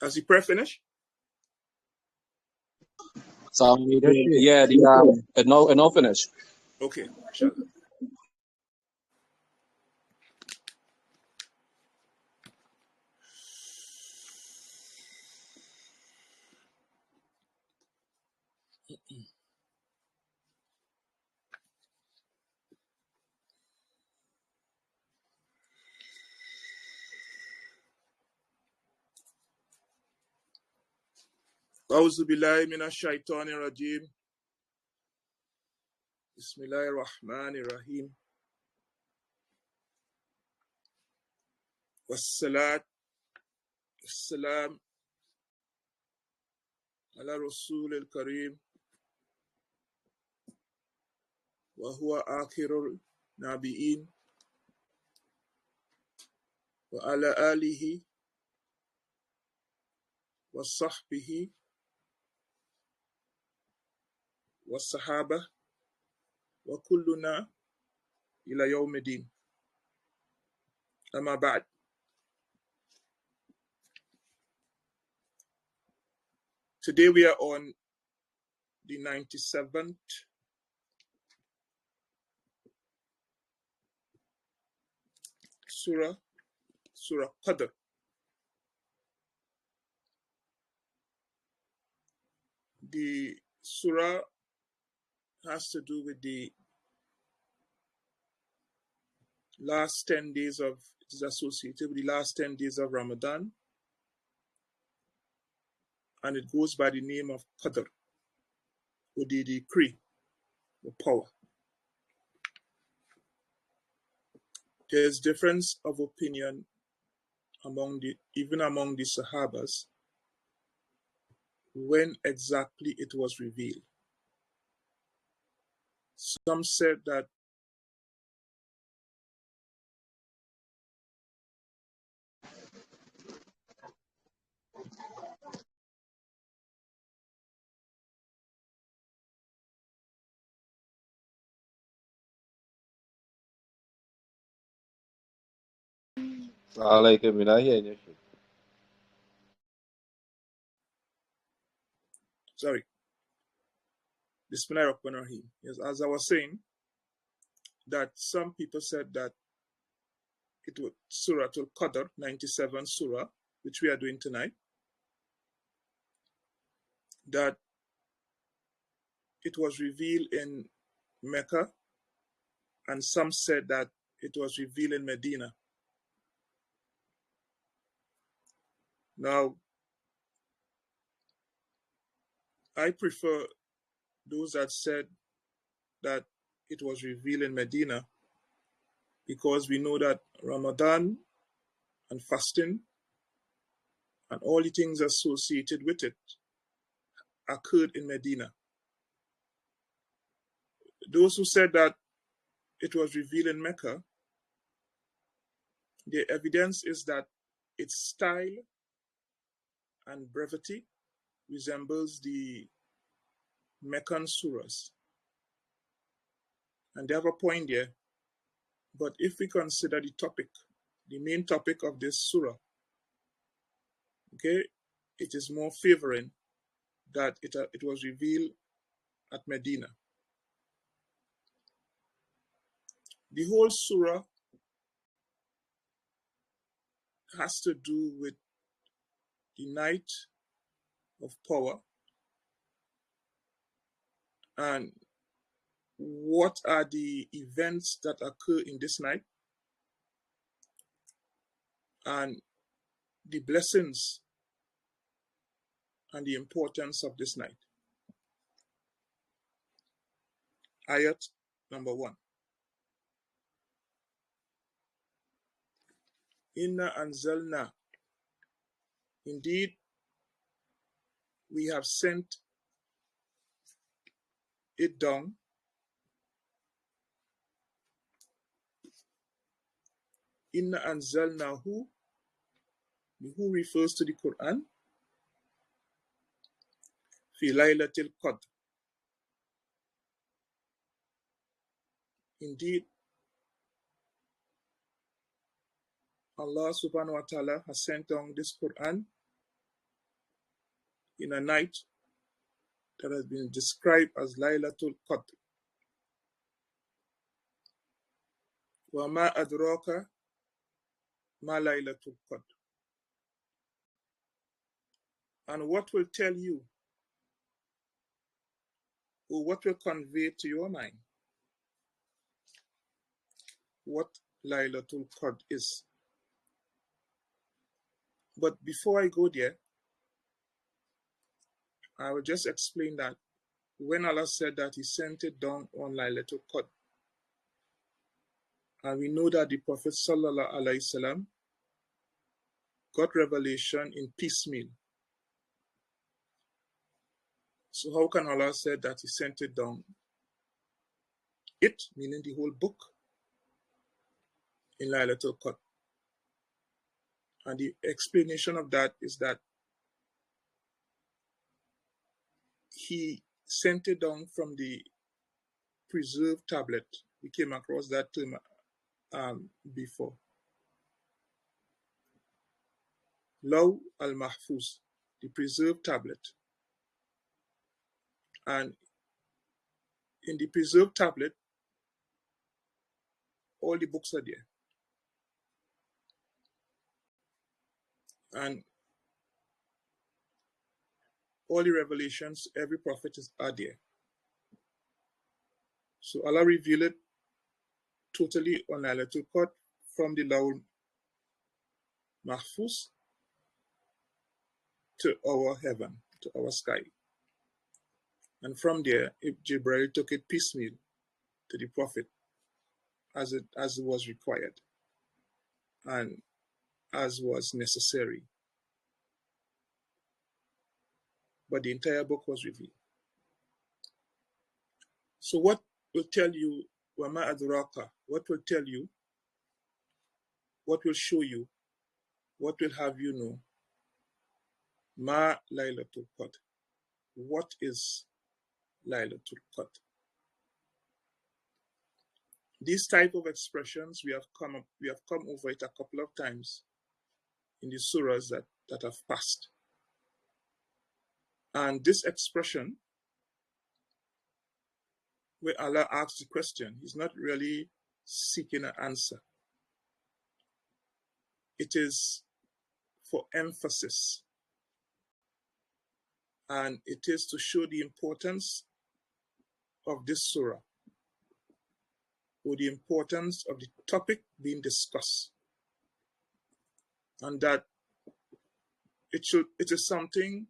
Has the prayer finished? So yeah, it no finish. Okay, inshallah. أعوذ بالله من الشيطان الرجيم بسم الله الرحمن الرحيم والصلاة والسلام على رسول الكريم وهو آخر النبيين وعلى آله وصحبه والصحابة وكلنا إلى يوم الدين. أما بعد. Today we are on the 97th Surah Qadr. The Surah has to do with the last 10 days of, it is associated with the last 10 days of Ramadan, and it goes by the name of Qadr, or the decree, or power. There is difference of opinion even among the Sahabas when exactly it was revealed. Some said that Alaikum, we're not hearing you. sorry, Bismillahirrahmanirrahim. Yes, as I was saying, that some people said that it was Surah Al-Qadr, 97 Surah, which we are doing tonight, that it was revealed in Mecca, and some said that it was revealed in Medina. Now, I prefer those that said that it was revealed in Medina, because we know that Ramadan and fasting and all the things associated with it occurred in Medina. Those who said that it was revealed in Mecca, the evidence is that its style and brevity resembles the Meccan surahs. And they have a point there. But if we consider the topic, the main topic of this surah, okay, it is more favoring that it was revealed at Medina. The whole surah has to do with the night of power and what are the events that occur in this night and the blessings and the importance of this night. Ayat number 1. Inna anzalna. Indeed, we have sent it down. Inna anzalnahu. Who refers to the Quran? Fi laylatil qadr. Indeed, Allah subhanahu wa ta'ala has sent down this Quran in a night that has been described as Laylatul Qadr. وَمَا أَدْرَاكَ مَا لَيْلَةُ الْقَدْرِ. And what will tell you, or what will convey to your mind, what Laylatul Qadr is. But before I go there, I will just explain that when Allah said that He sent it down on Laylatul Qadr, and we know that the Prophet Sallallahu Alaihi Wasallam got revelation in piecemeal. So how can Allah say that He sent it down? It, meaning the whole book, in Laylatul Qadr. And the explanation of that is that He sent it down from the preserved tablet. We came across that term before. Law al-Mahfuz, the preserved tablet. And in the preserved tablet, all the books are there. And all the revelations, every prophet are there. So Allah revealed it totally on Laylatul Qadr from the Law Mahfuz to our heaven, to our sky. And from there, Jibreel took it piecemeal to the Prophet as it was required and as was necessary. But the entire book was revealed. So what will tell you, Wama Adraka, what will tell you, what will show you, what will have you know, Ma Laylatul Qadr. What is Laylatul Qadr? These type of expressions we have come over it a couple of times in the surahs that have passed. And this expression, where Allah asks the question, He's not really seeking an answer. It is for emphasis. And it is to show the importance of this surah, or the importance of the topic being discussed. And that it is something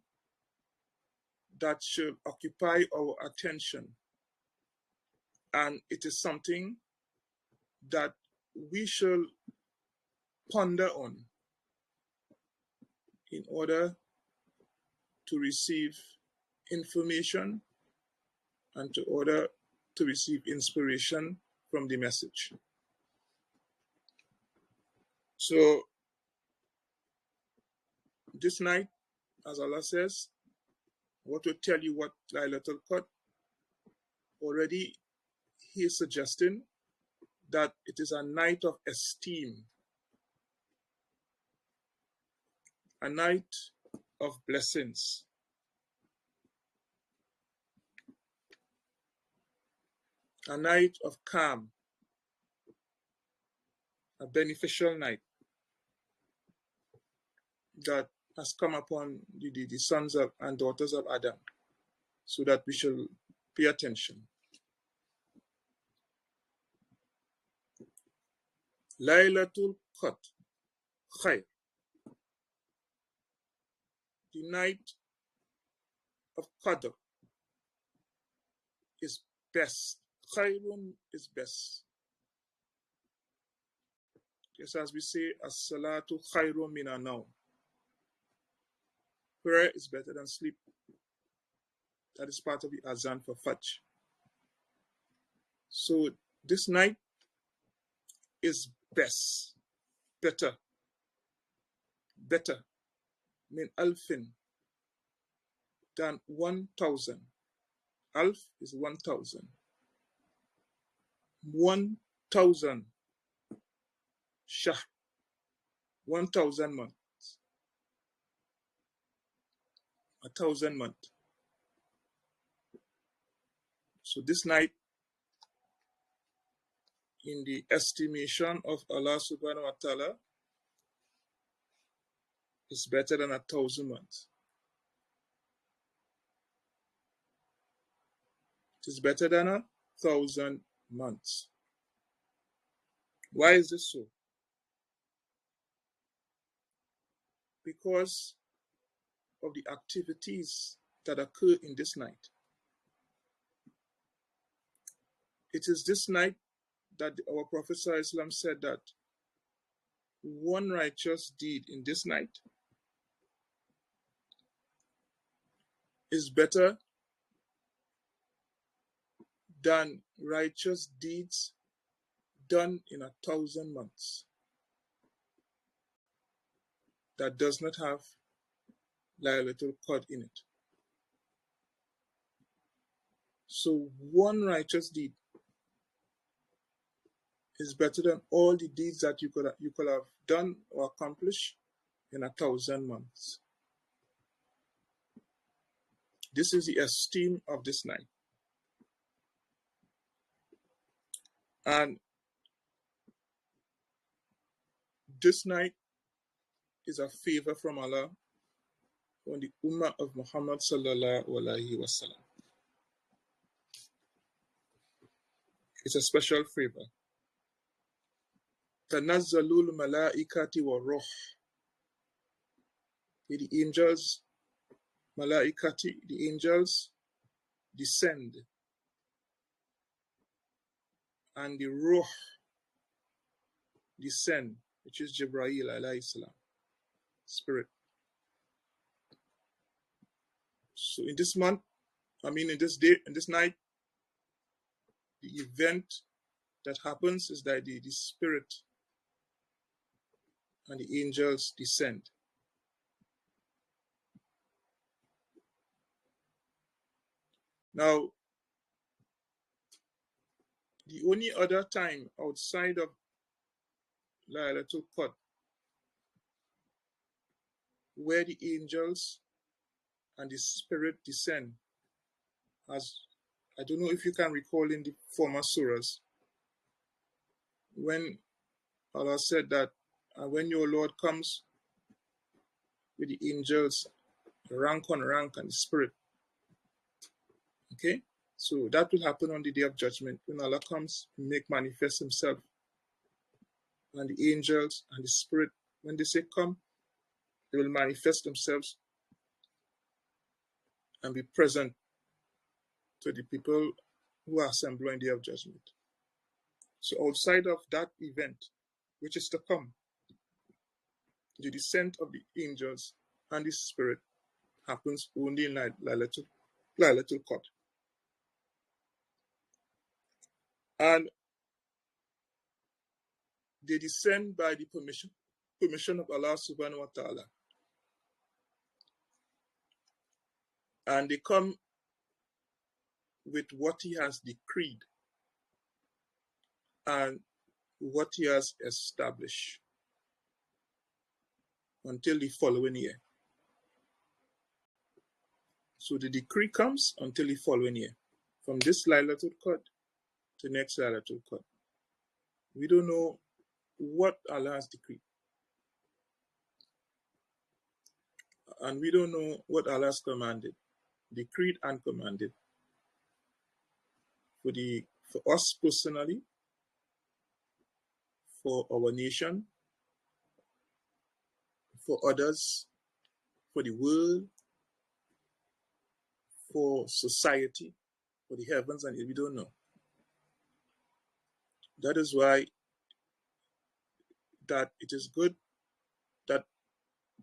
that should occupy our attention. And it is something that we should ponder on in order to receive information and in order to receive inspiration from the message. So this night, as Allah says, what will tell you what Laylatul Qadr, already He is suggesting that it is a night of esteem, a night of blessings, a night of calm, a beneficial night that has come upon the sons of and daughters of Adam, so that we shall pay attention. Laylatul Qadr, Khair, the night of Qadr is best. Khairun is best. Just as we say, As-salatu khairun mina nawm. Prayer is better than sleep. That is part of the azan for Fajr. So this night is best, better, min alfin, than 1,000. Alf is 1,000. 1,000 shahr, 1,000 months. 1,000 months. So this night, in the estimation of Allah subhanahu wa ta'ala, is better than 1,000 months. It is better than 1,000 months. Why is this so? Because of the activities that occur in this night. It is this night that our Prophet ﷺ said that one righteous deed in this night is better than righteous deeds done in 1,000 months that does not have Laylatul Qadr in it. So one righteous deed is better than all the deeds that you could have done or accomplished in 1,000 months. This is the esteem of this night. And this night is a favor from Allah on the Ummah of Muhammad sallallahu alaihi wasallam. It's a special favor. Tanazzalul malaikati wa ruh. The angels, malaikati, the angels descend. And the ruh descend, which is Jibreel alayhi salam, spirit. So in this month, in this day, in this night, the event that happens is that the spirit and the angels descend. Now, the only other time outside of Laylatul Qadr where the angels and the spirit descend, as I don't know if you can recall in the former surahs, when Allah said that when your Lord comes with the angels, rank on rank, and the spirit. Okay? So that will happen on the Day of Judgment. When Allah comes to make manifest himself. And the angels and the spirit, when they say come, they will manifest themselves and be present to the people who are assembled on the Day of Judgment. So outside of that event, which is to come, the descent of the angels and the spirit happens only in Laylatul Qadr. And they descend by the permission of Allah subhanahu wa ta'ala. And they come with what he has decreed and what he has established until the following year. So the decree comes until the following year. From this Laylatul Qadr to next Laylatul Qadr. We don't know what Allah has decreed. And we don't know what Allah has commanded, decreed and commanded. For us personally, for our nation, for others, for the world, for society, for the heavens, and we don't know. That is why that it is good that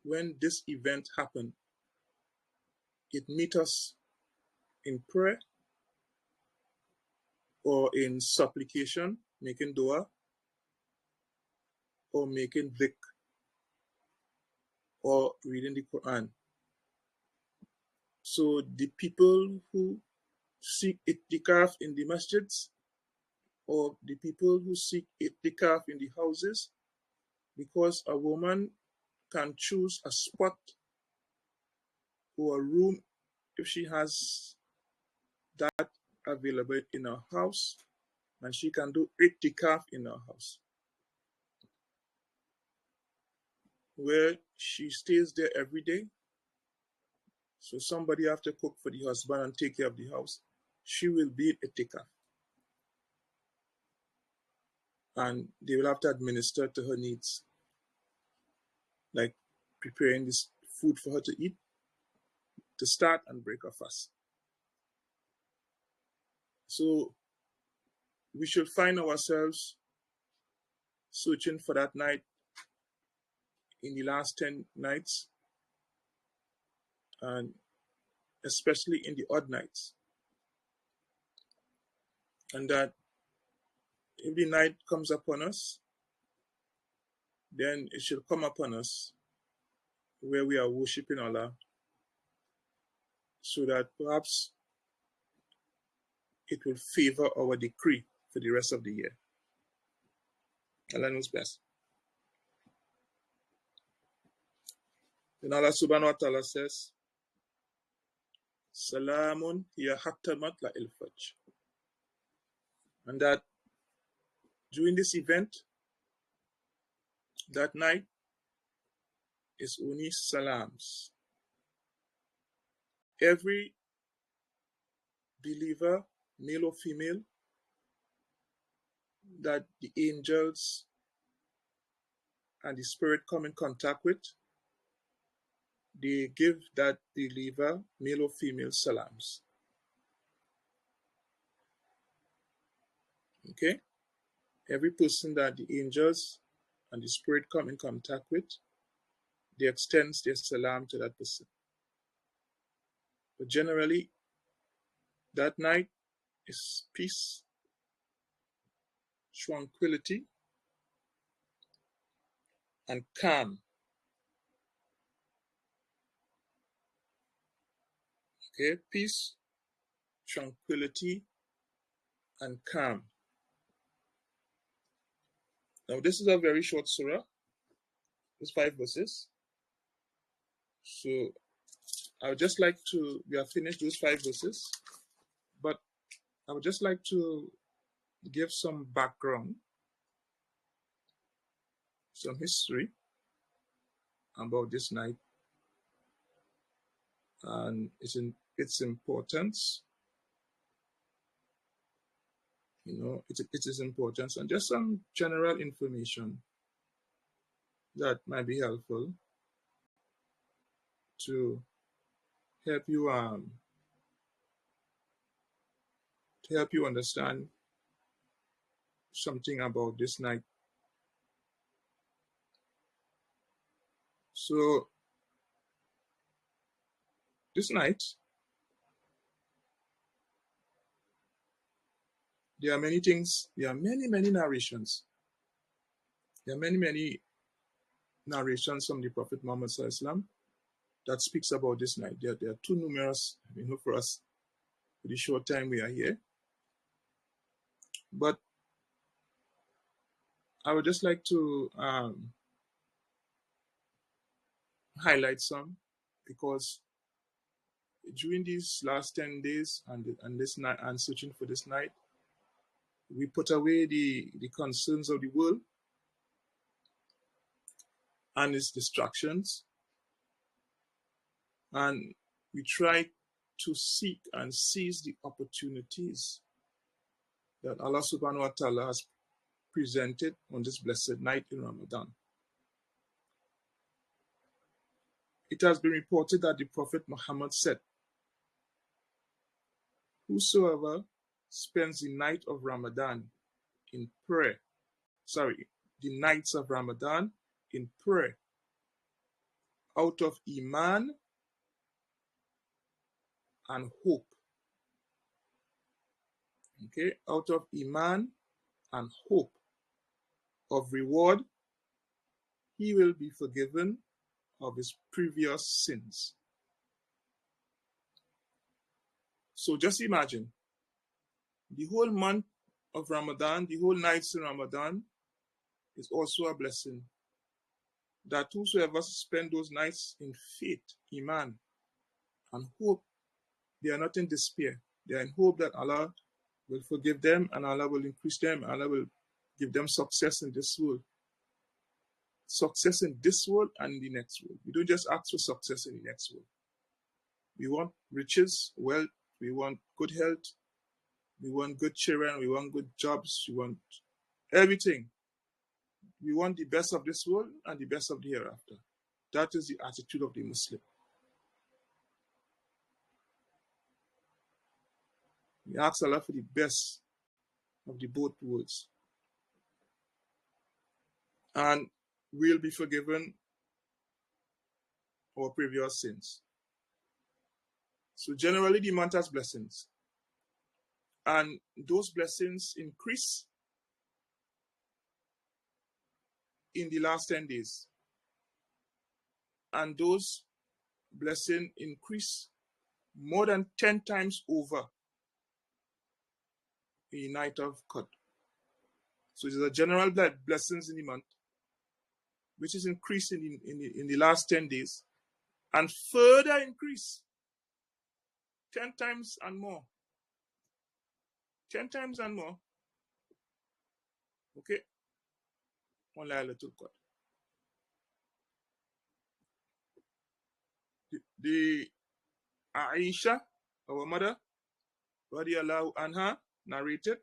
when this event happens, it meets us in prayer or in supplication, making dua, or making dhikr, or reading the Quran. So the people who seek itikaf in the masjids, or the people who seek itikaf in the houses, because a woman can choose a spot or a room if she has that available in her house, and she can do itikaf in her house, where she stays there every day. So somebody have to cook for the husband and take care of the house. She will be in itikaf, and they will have to administer to her needs, like preparing this food for her to eat, to start and break her fast. So we should find ourselves searching for that night in the last 10 nights, and especially in the odd nights. And that if the night comes upon us, then it should come upon us where we are worshipping Allah, so that perhaps it will favor our decree for the rest of the year. Allah knows best. Then Allah subhanahu wa ta'ala says, Salamun hiya hatta matla il-fajr. And that during this event, that night is only salams. Every believer, male or female, that the angels and the spirit come in contact with, they give that believer, male or female, salams. Okay? Every person that the angels and the spirit come in contact with, they extend their salam to that person. But generally, that night is peace, tranquility, and calm. Okay? Peace, tranquility, and calm. Now, this is a very short surah. It's 5 verses. So, I would just like to, we have finished those 5 verses, but I would just like to give some background, some history about this night and its importance. You know, its importance, and just some general information that might be helpful to help you understand something about this night. So this night, there are many things, there are many narrations. There are many narrations from the Prophet Muhammad SAW that speaks about this night. They are too numerous, for us, for the short time we are here. But I would just like to highlight some, because during these last 10 days and this night, and searching for this night, we put away the concerns of the world and its distractions, and we try to seek and seize the opportunities that Allah subhanahu wa ta'ala has presented on this blessed night in Ramadan. It has been reported that the Prophet Muhammad said, "Whosoever spends the night of Ramadan in prayer, the nights of Ramadan in prayer, out of Iman and hope." Okay, out of Iman and hope of reward, he will be forgiven of his previous sins. So just imagine, the whole month of Ramadan, the whole nights in Ramadan is also a blessing. That whosoever spend those nights in faith, Iman, and hope. They are not in despair. They are in hope that Allah will forgive them and Allah will increase them. Allah will give them success in this world. Success in this world and the next world. We don't just ask for success in the next world. We want riches, wealth, we want good health, we want good children, we want good jobs, we want everything. We want the best of this world and the best of the hereafter. That is the attitude of the Muslim. We ask Allah for the best of the both worlds. And we'll be forgiven our previous sins. So generally the month has blessings. And those blessings increase in the last 10 days. And those blessings increase more than 10 times over in the night of Qadr. So there's a general blessings in the month, which is increasing in the last 10 days, and further increase 10 times and more. 10 times and more. Okay? On Laylatul Qadr. The Aisha, our mother, radiallahu anha, narrated,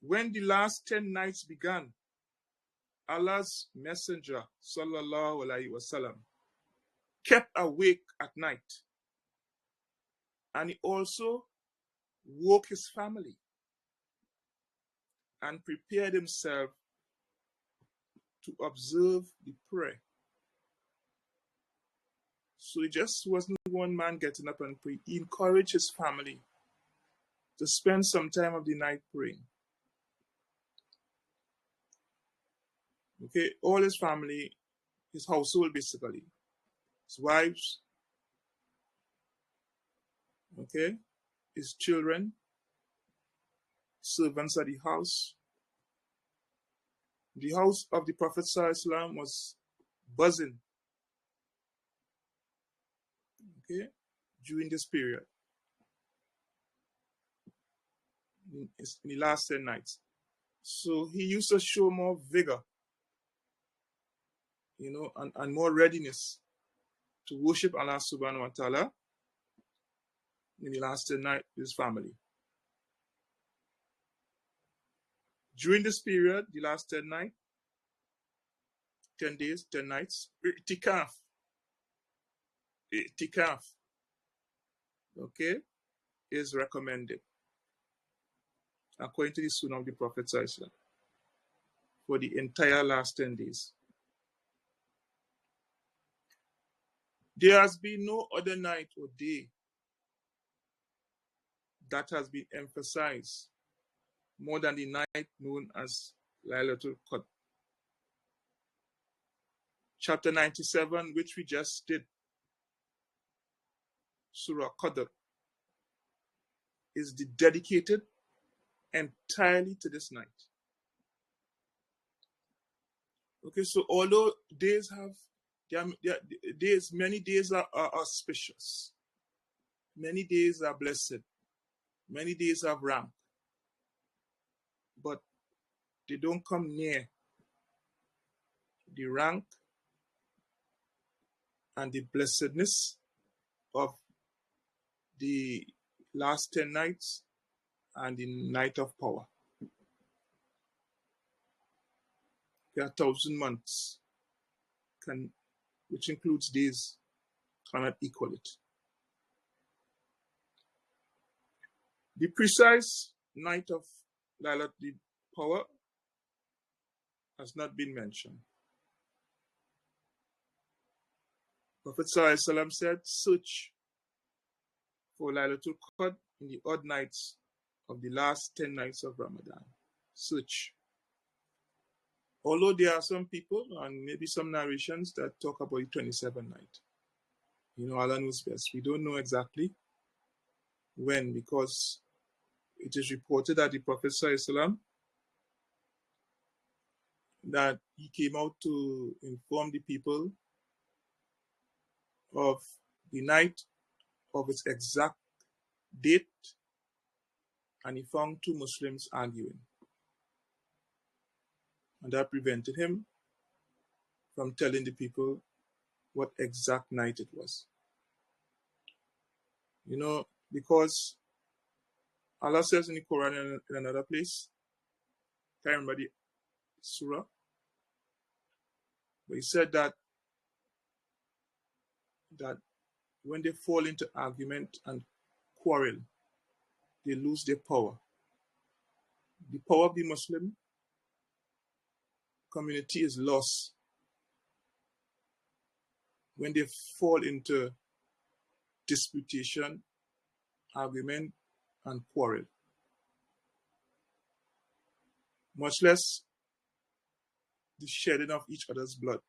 when the last 10 nights began, Allah's messenger, sallallahu alaihi wasallam, kept awake at night. And he also woke his family and prepared himself to observe the prayer. So it just wasn't one man getting up and praying. He encouraged his family to spend some time of the night praying. Okay, all his family, his household basically, his wives, okay, his children, servants at the house. The house of the Prophet ﷺ was buzzing, okay, during this period, in the last 10 nights. So he used to show more vigor, you know, and more readiness to worship Allah subhanahu wa ta'ala in the last 10 nights with his family. During this period, the last 10 nights, 10 days, 10 nights, itikaf, okay, is recommended according to the Sunnah of the Prophet ﷺ for the entire last 10 days. There has been no other night or day that has been emphasized more than the night known as Laylatul Qadr. Chapter 97, which we just did, Surah Qadr, is dedicated entirely to this night. Okay, so although days have, many days are auspicious, many days are blessed, many days have rank, but they don't come near the rank and the blessedness of the last 10 nights and the night of power. There are 1,000 months, which includes days, cannot equal it. The precise night of Laylatul Power has not been mentioned. Prophet ﷺ said, search for Laylatul Qadr in the odd nights of the last 10 nights of Ramadan. Search. Although there are some people and maybe some narrations that talk about the 27th night. You know, Allah knows best. We don't know exactly when, because it is reported that the Prophet ﷺ, that he came out to inform the people of the night of its exact date, and he found two Muslims arguing. And that prevented him from telling the people what exact night it was. You know, because Allah says in the Quran in another place, I can't remember the surah, but he said that when they fall into argument and quarrel, they lose their power. The power of the Muslim community is lost when they fall into disputation, argument, and quarrel. Much less the shedding of each other's blood.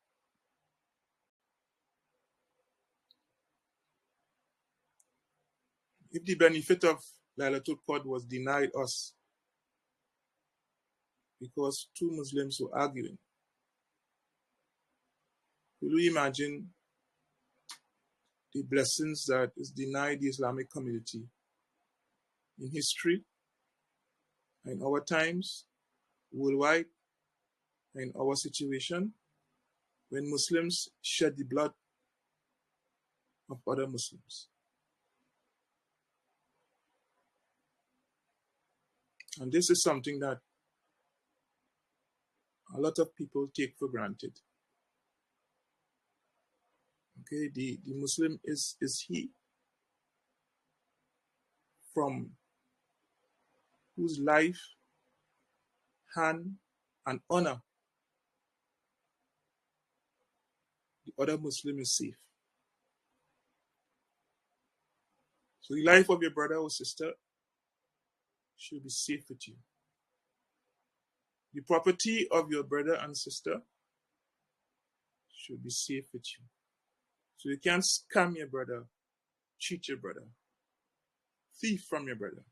If the benefit of Laylatul Qadr was denied us because two Muslims were arguing, will you imagine the blessings that is denied the Islamic community in history, in our times, worldwide, in our situation, when Muslims shed the blood of other Muslims? And this is something that a lot of people take for granted. Okay, the Muslim is he from whose life, hand, and honor the other Muslim is safe. So the life of your brother or sister should be safe with you. The property of your brother and sister should be safe with you. So you can't scam your brother, cheat your brother, thief from your brother,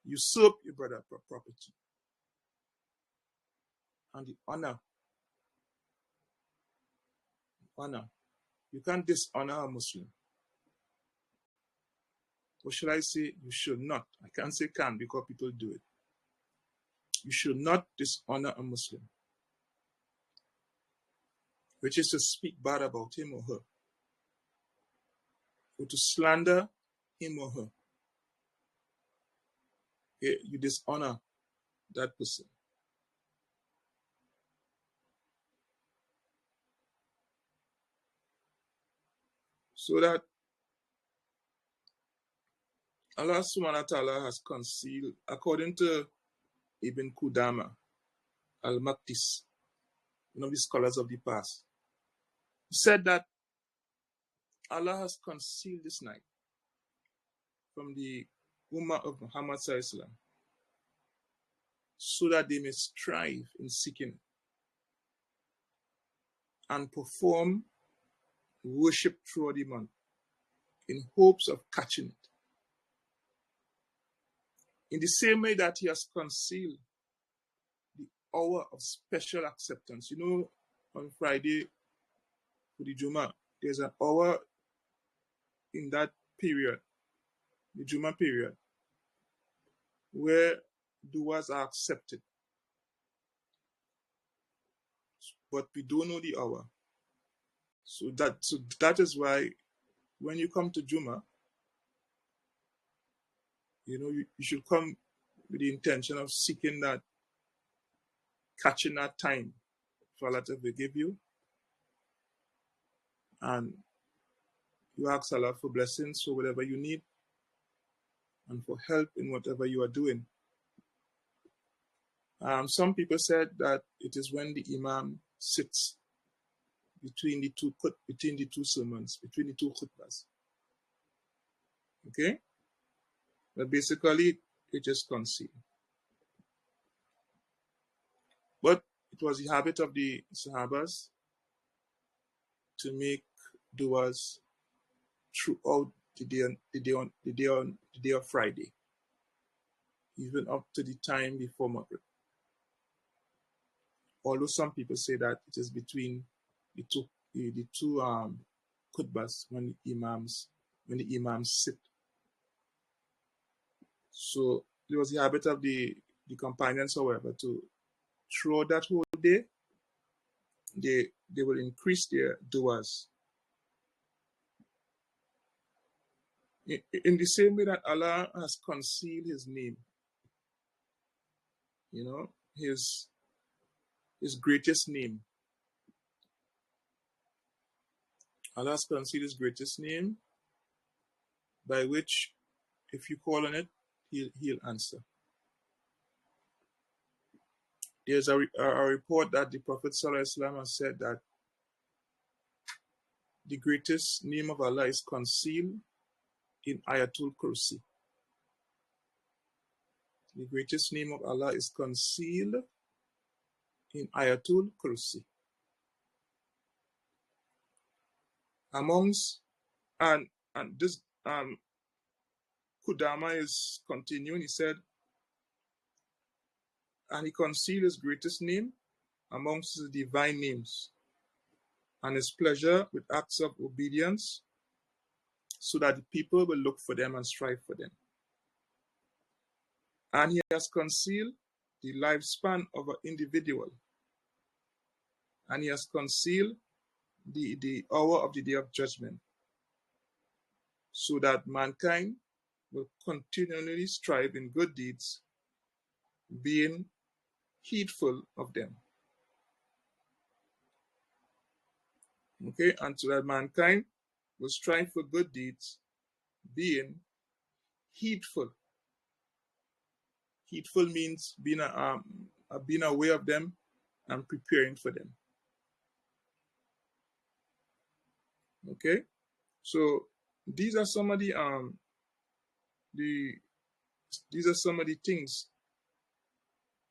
usurp your brother's property. And the honor. You can't dishonor a Muslim. Or should I say, you should not. I can't say can because people do it. You should not dishonor a Muslim, which is to speak bad about him or her, or to slander him or her. Okay? You dishonor that person. So that Allah subhanahu wa ta'ala has concealed, according to Ibn Qudama al-Maqdis, one of the scholars of the past, he said that Allah has concealed this night from the Ummah of Muhammad sallallahu alaihi wasallam, so that they may strive in seeking and perform worship throughout the month in hopes of catching it. In the same way that he has concealed the hour of special acceptance. You know, on Friday for the Jummah, there's an hour in that period, the Jummah period, where du'as are accepted. But we don't know the hour. So that is why when you come to Jummah, you know, you should come with the intention of seeking that, catching that time for Allah to forgive you. And you ask Allah for blessings for whatever you need and for help in whatever you are doing. Some people said that it is when the Imam sits between the two sermons, between the two khutbahs. Okay? But basically, it is concealed. But it was the habit of the Sahabas to make du'as throughout the day of Friday, even up to the time before Maghrib. Although some people say that it is between the two khutbahs when the imams sit. So it was the habit of the companions, however, to throughout that whole day, they will increase their du'as. In the same way that Allah has concealed his name, his greatest name. Allah has concealed his greatest name, by which, if you call on it, he'll answer. There's a report that the Prophet ﷺ has said that the greatest name of Allah is concealed in Ayatul Kursi. The greatest name of Allah is concealed in Ayatul Kursi. Amongst, and this Kudama is continuing, he said, and he concealed his greatest name amongst his divine names, and his pleasure with acts of obedience, so that the people will look for them and strive for them. And he has concealed the lifespan of an individual, and he has concealed the hour of the day of judgment, so that mankind will continually strive in good deeds, being heedful of them. Okay, and so that mankind will strive for good deeds, being heedful. Heedful means being aware of them and preparing for them. Okay, so these are some of the things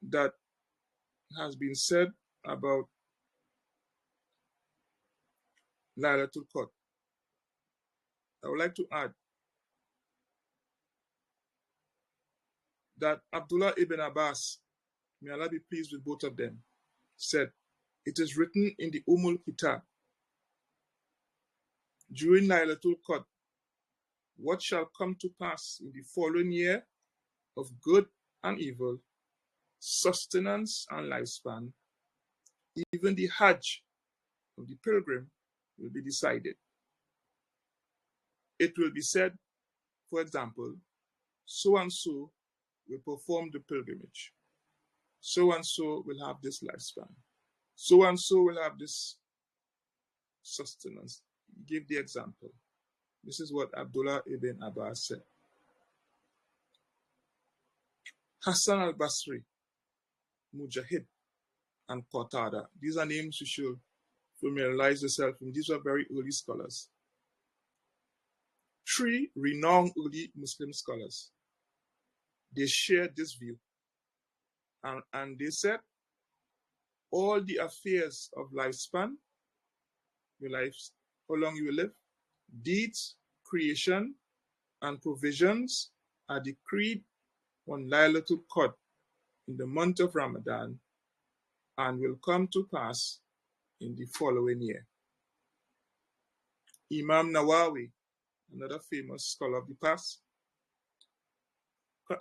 that has been said about Laylatul Qadr. I would like to add that Abdullah ibn Abbas, may Allah be pleased with both of them, said, it is written in the Kitab, during Laylatul Qadr, what shall come to pass in the following year of good and evil, sustenance and lifespan, even the Hajj of the pilgrim will be decided. It will be said, for example, so and so will perform the pilgrimage. So and so will have this lifespan. So and so will have this sustenance. Give the example. This is what Abdullah ibn Abbas said. Hassan al-Basri, Mujahid, and Qatada. These are names you should familiarize yourself with. These are very early scholars. 3 renowned early Muslim scholars. They shared this view. And they said, all the affairs of lifespan, your lives, how long you will live, deeds, creation, and provisions are decreed on Laylatul Qadr in the month of Ramadan and will come to pass in the following year. Imam Nawawi, another famous scholar of the past,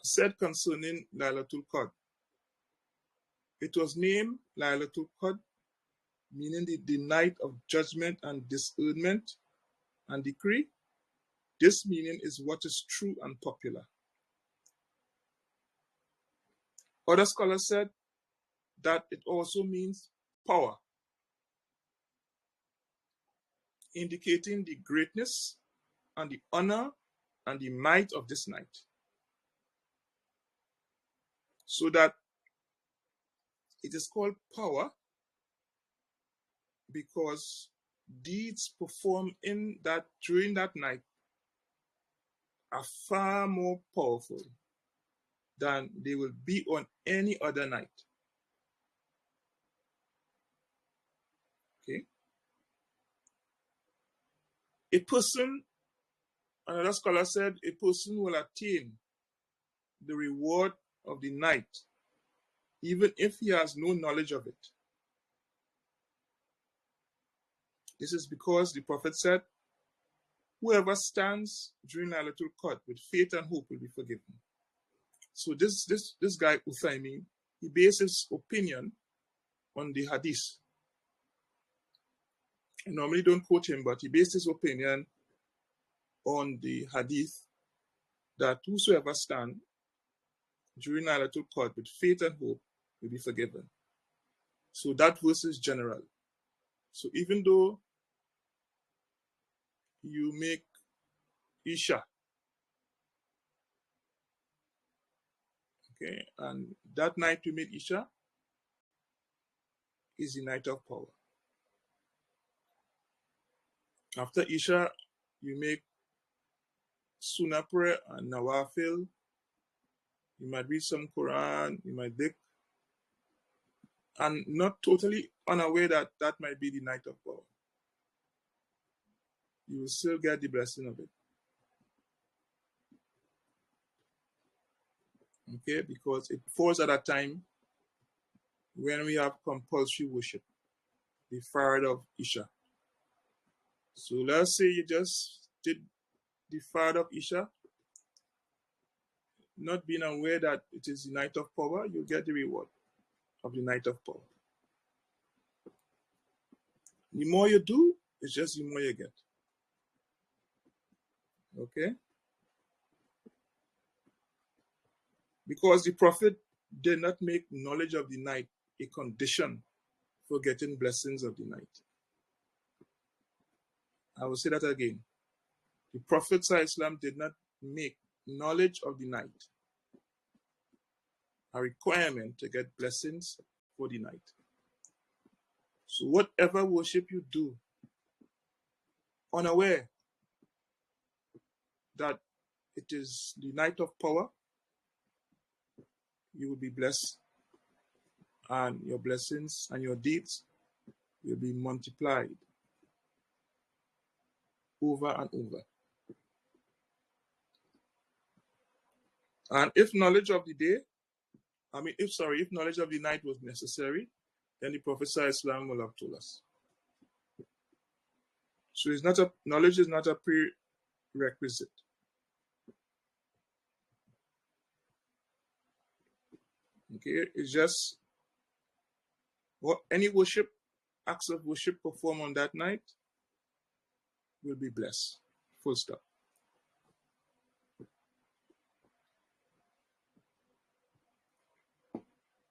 said concerning Laylatul Qadr, it was named Laylatul Qadr, meaning the night of judgment and discernment and decree. This meaning is what is true and popular. Other scholars said that it also means power, indicating the greatness and the honor and the might of this night. So that it is called power because deeds performed during that night are far more powerful than they will be on any other night. Okay? A person, another scholar said, a person will attain the reward of the night even if he has no knowledge of it. This is because the Prophet said, whoever stands during Laylatul Qadr with faith and hope will be forgiven. So this guy Uthaymin, he based his opinion on the hadith. I normally don't quote him, but he based his opinion on the hadith that whosoever stand during Laylatul Qadr with faith and hope will be forgiven. So that verse is general. So even though you make Isha, okay, and that night you made Isha is the night of power. After Isha, you make Sunnah prayer and Nawafil. You might read some Quran, you might dhikr, and not totally unaware that that might be the night of power. You will still get the blessing of it. Okay, because it falls at a time when we have compulsory worship, the Fard of Isha. So let's say you just did the Fard of Isha, not being aware that it is the night of power, you'll get the reward of the night of power. The more you do, it's just the more you get. Okay? Because the Prophet did not make knowledge of the night a condition for getting blessings of the night. I will say that again. The Prophet ﷺ did not make knowledge of the night a requirement to get blessings for the night. So whatever worship you do, unaware that it is the night of power, you will be blessed, and your blessings and your deeds will be multiplied over and over. And if knowledge of the day, if knowledge of the night was necessary, then the Prophet ﷺ will have told us. So knowledge is not a prerequisite. Okay, it's just what any worship, acts of worship performed on that night will be blessed. Full stop.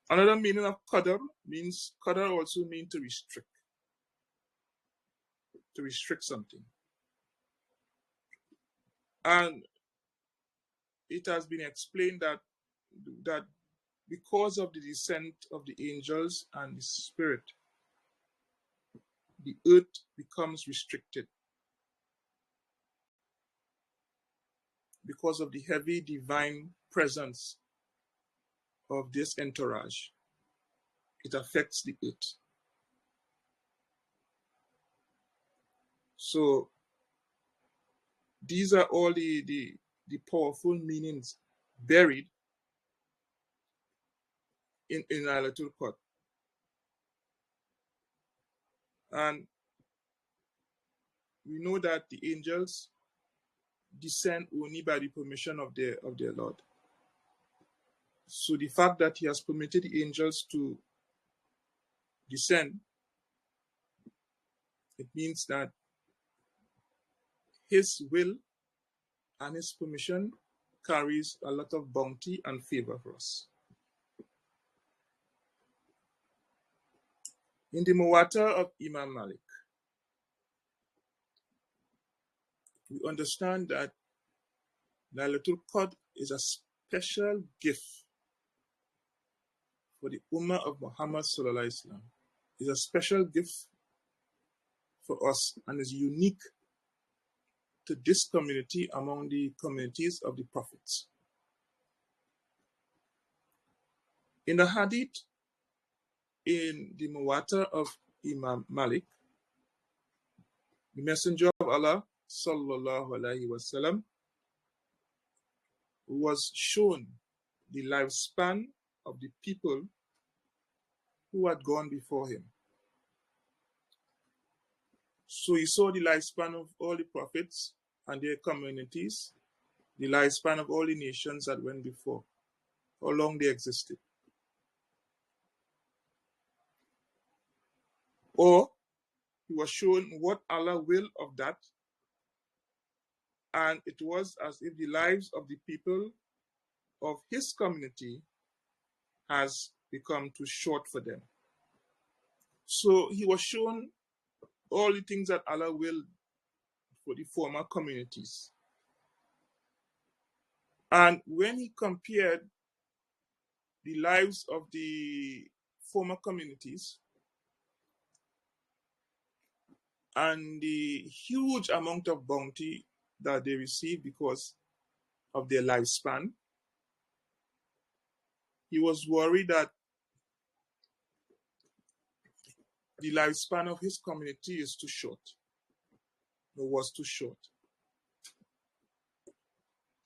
Another meaning of qadr also means to restrict something. And it has been explained that because of the descent of the angels and the spirit, the earth becomes restricted because of the heavy divine presence of this entourage. It affects the earth. So these are all the powerful meanings buried in Laylatul Qadr. And we know that the angels descend only by the permission of their Lord. So the fact that he has permitted the angels to descend, it means that his will and his permission carries a lot of bounty and favor for us. In the Muwatta of Imam Malik, we understand that Laylatul Qadr is a special gift for the Ummah of Muhammad Sallallahu Alaihi Wasallam. It's a special gift for us and is unique to this community among the communities of the prophets. In the hadith in the Muwatta of Imam Malik, the Messenger of Allah Sallallahu Alaihi Wasallam was shown the lifespan of the people who had gone before him. So he saw the lifespan of all the prophets and their communities, the lifespan of all the nations that went before, how long they existed. Or he was shown what Allah will of that, and it was as if the lives of the people of his community has become too short for them. So he was shown all the things that Allah willed for the former communities. And when he compared the lives of the former communities and the huge amount of bounty that they received because of their lifespan, he was worried that the lifespan of his community is too short. It was too short.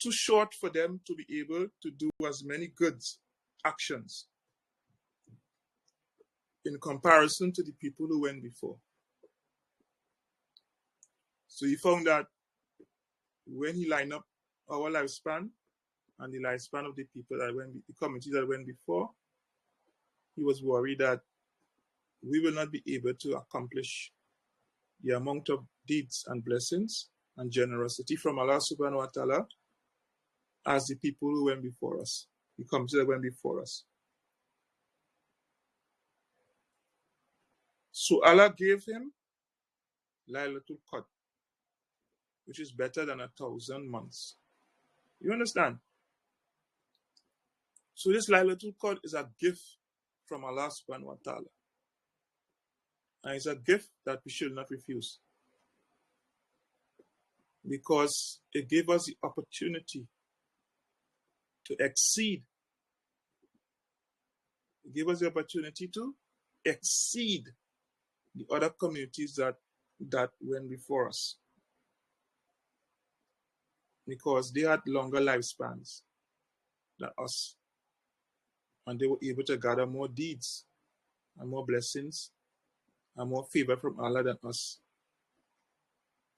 Too short for them to be able to do as many good actions in comparison to the people who went before. So he found that when he lined up our lifespan and the lifespan of the people that went, the communities that went before, he was worried that we will not be able to accomplish the amount of deeds and blessings and generosity from Allah subhanahu wa ta'ala as the people who went before us, the communities that went before us. So Allah gave him Laylatul Qadr, which is better than 1,000 months. You understand? So this Laylatul Qadr is a gift from Allah subhanahu wa ta'ala. And it's a gift that we should not refuse. Because it gave us the opportunity to exceed. It gave us the opportunity to exceed the other communities that went before us. Because they had longer lifespans than us. And they were able to gather more deeds and more blessings and more favor from Allah than us.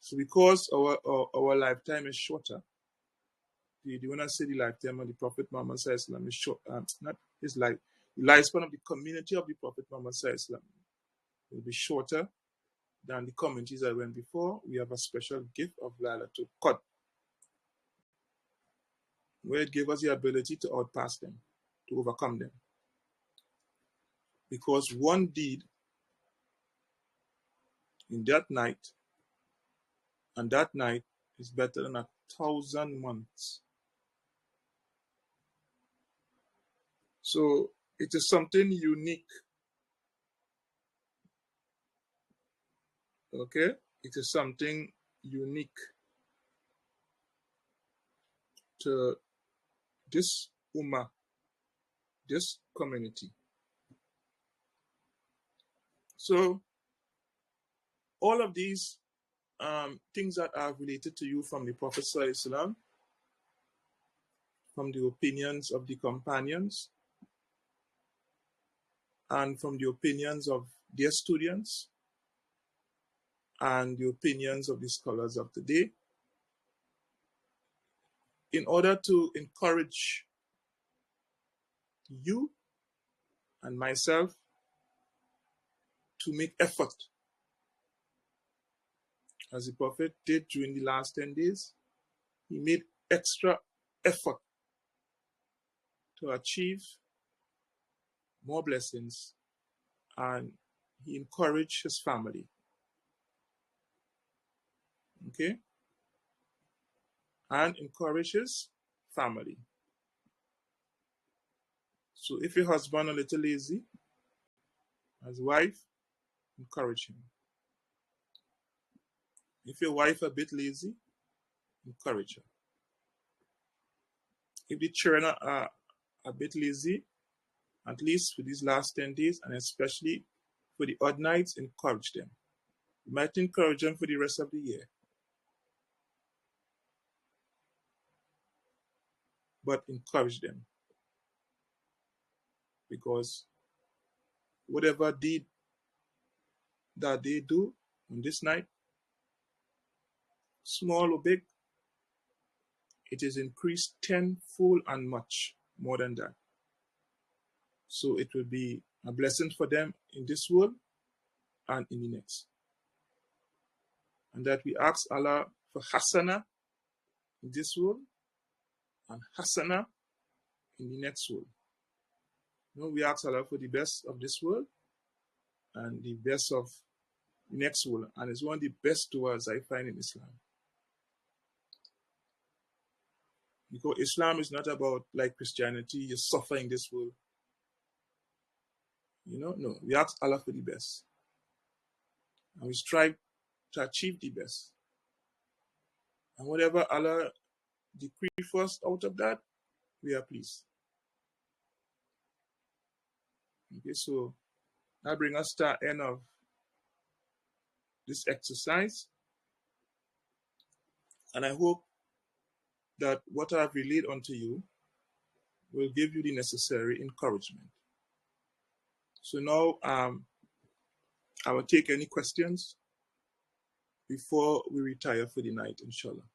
So because our lifetime is shorter, when I say the lifetime of the Prophet Muhammad is short, not his life, the lifespan of the community of the Prophet Muhammad will be shorter than the communities that went before. We have a special gift of Laylatul Qadr, where it gave us the ability to outpass them, to overcome them. Because one deed in that night, and that night is better than 1,000 months. So it is something unique. Okay? It is something unique to this ummah, this community. So all of these things that are related to you from the Prophet ﷺ, from the opinions of the companions, and from the opinions of their students, and the opinions of the scholars of the day, in order to encourage you and myself to make effort, as the Prophet did during the last 10 days. He made extra effort to achieve more blessings, and he encouraged his family. Okay? And encourage his family. So if your husband a little lazy, as wife, encourage him. If your wife a bit lazy, encourage her. If the children are a bit lazy, at least for these last 10 days, and especially for the odd nights, encourage them. You might encourage them for the rest of the year. But encourage them. Because whatever deed that they do on this night, small or big, it is increased tenfold and much more than that. So it will be a blessing for them in this world and in the next. And that we ask Allah for Hasana in this world and Hasana in the next world. We ask Allah for the best of this world and the best of the next world. And it's one of the best du'as I find in Islam. Because Islam is not about, like Christianity, you suffer in this world. No. We ask Allah for the best. And we strive to achieve the best. And whatever Allah decree for us out of that, we are pleased. Okay, so that brings us to the end of this exercise. And I hope that what I have relayed unto you will give you the necessary encouragement. So now I will take any questions before we retire for the night, inshallah.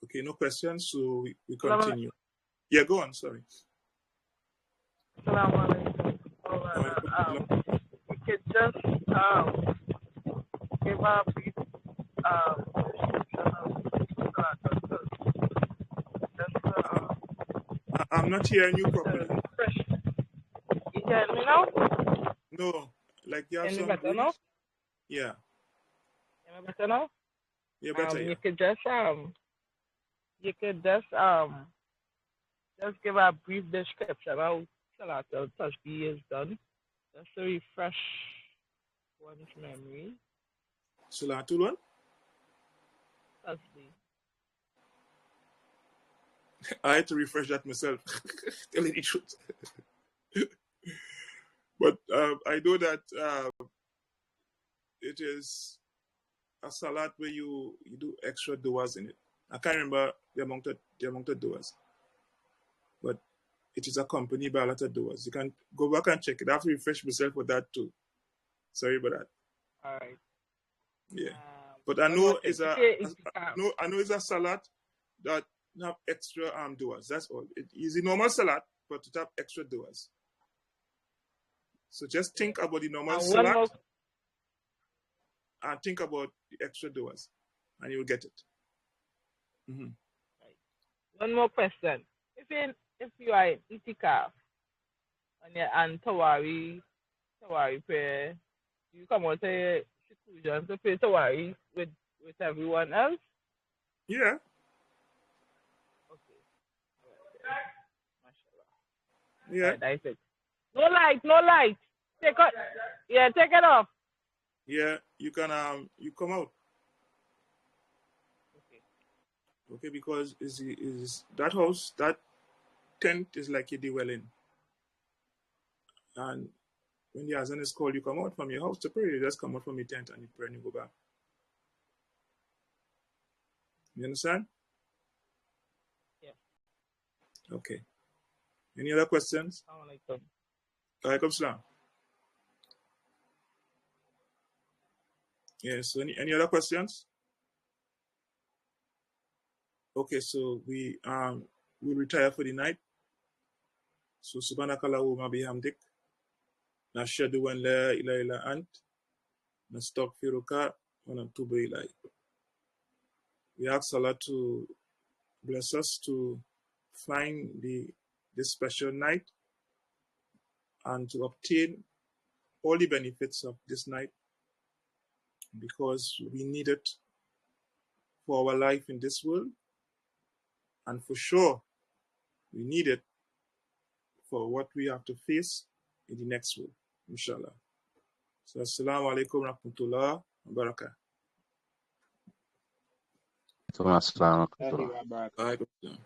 Okay, no questions, so we continue. Yeah, go on, sorry. Assalamu alaikum. You could just give a brief I'm not hearing you properly. You hear me now? No, like you have some better now? Yeah. Am I better now? Yeah, better, yeah. You could just give a brief description of how Salatul Tasbih is done, just to refresh one's memory. Salatul what? Tasbih. I had to refresh that myself, telling the truth. But I know that it is a salat where you do extra du'as in it. I can't remember the amount of du'as, but it is accompanied by a lot of du'as. You can go back and check it. I have to refresh myself for that too. Sorry about that. All right. Yeah, but I know it's a salat that have extra du'as. That's all. It is a normal salat, but it have extra du'as. So just think about the normal salat and think about the extra du'as, and you'll get it. Mm-hmm. Right. One more question: if you are in itikaf and Tawari prayer, you come out to seclusion to pray Tawari with everyone else? Yeah. Okay. Mashallah. Yeah. Right, that's it. No light. Take it off. Yeah, you can you come out. Okay, because is that house, that tent is like a dwelling. And when the azan is called, you come out from your house to pray. You just come out from your tent and you pray and you go back. You understand? Yeah. Okay. Any other questions? Alaikum salam. Yes. So any other questions? Okay, so we will retire for the night. So subhanakallahumma bihamdik, nashhadu an la ilaha illa ant, nastaghfiruka wa natubu ilayk. We ask Allah to bless us to find this special night and to obtain all the benefits of this night, because we need it for our life in this world, and for sure we need it for what we have to face in the next world, inshallah. So assalamu alaikum rahmatullah wa barakatuh. Assalamu alaikum. Alaikum salam.